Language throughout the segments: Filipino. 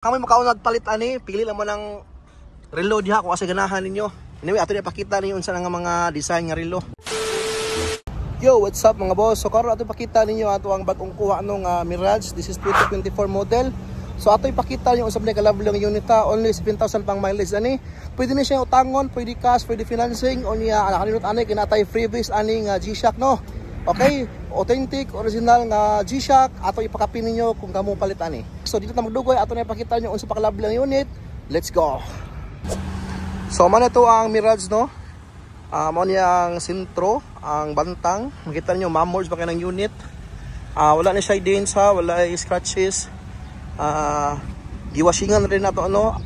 Kami makaon nagpalit ani, pili lang mo ng relo diha kung asa ganahan ninyo. Anyway, ato ni pakita ninyo unsa nga mga design nga relo. Yo, what's up mga boss? So karon ato pakita ninyo ato ang bag-ong kuha nung Mirage. This is 2024 model. So ato ipakita ninyo unsa man ka-level ng unit ta, only 7,000 pang mileage ani. Pwede ni siya utangon, pwede cash, pwede financing, o niya nakalimot ani kinatay freebies ani nga G-Shock no. Okay, authentic, original nga G-Shock, ato ipakapin ninyo kung kamo palit ani. So dito na magdugoy, ato na ipakita nyo unsa pa ka-level ng unit. Let's go. So man ito ang Mirage no. Mo niya ang sintro, ang bantang. Makita niyo mamors pa kay ng unit. Wala ni siya dents ha, wala ay scratches. Giwashingan rin nato ano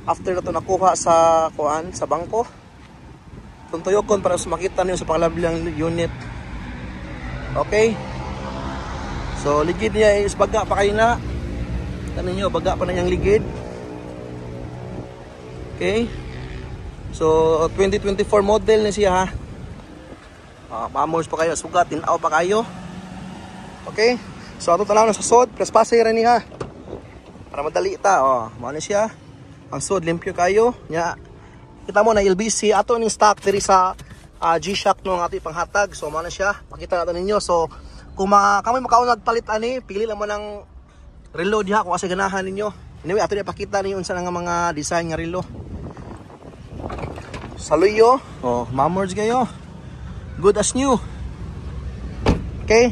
after nato nakuha sa kuan sa bangko. Tuntuyokon para sa makita niyo sa pang-level ng unit. Okay. So ligid niya is baga pa kayo na. Tanan niyo baga pa na yang ligid. Okay. So 2024 model na siya ha. Mamors pa kayo, sugat, tinaw pa kayo. Okay. So ato tanaw na sa sod, press pasay ra ni ha. Para madali ta, mao na siya. Ang sod limpyo kayo. Nya kita mo na LBC ato ning stock diri sa G-Shock no ang ato ipanghatag. So mao na siya. Makita nato ninyo. So kung kami makaon nagpalit ani, pili lang mo ng relo diha kung asa ganahan ninyo. Anyway, ato ni pakita ninyo unsa nga mga design nga relo. Saluyo, mamors kayo. Good as new. Okay.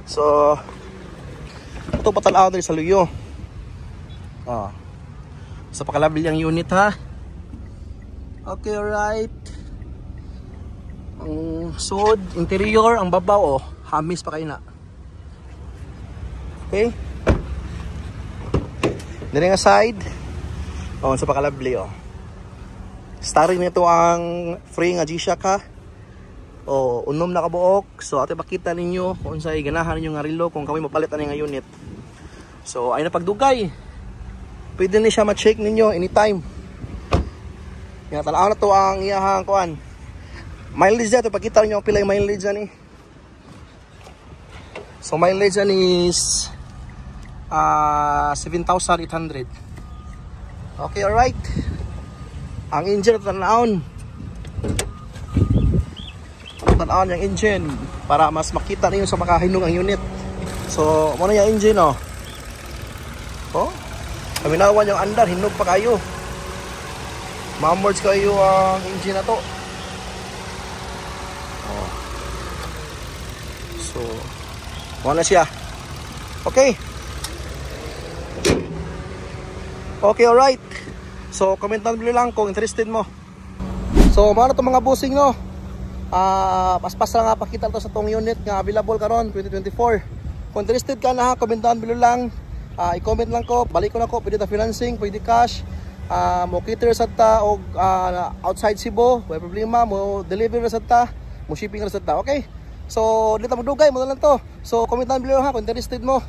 So ito patanaw diri sa luyo. Sa pakalabil yung unit ha. Okay, alright. Ang sod, interior, ang babaw hamis pa kayo na. Okay. Dito nga side. Sa pakalabli starring nito ang free nga G-Shock ha. Unom na kabuok. So ato pakita ninyo kung unsay ganahan ninyo nga relo kung kami mapalit ani nga unit. So ay na pagdugay. Pwede ni siya ma-check ninyo anytime. Nga tanaw na to ang iyahang kuan. Mileage dito pakita ninyo pila yung mileage ani. So mileage ani is 7,800. Okay, alright. Ang engine tanawon yung engine para mas makita niyo sa makahinong ang unit. So mo na yung engine kaminawan yung andar, hinog pa kayo. Mamords kayo ang engine na to. So mo na siya. Okay. Okay, alright. So comment down below lang kung interested mo. So mga na to mga bossing no. Paspas lang nga pakita to sa tong unit nga available karon 2024. Kung interested ka na ha, comment down below lang. I-comment lang ko, balik ko na ko, pwede ta financing, pwede cash. Mo cater sa ta o outside Cebu, may problema mo deliver sa ta, mo shipping sa ta. Okay? So dito mo dugay mo lang to. So comment down below ha kung interested mo.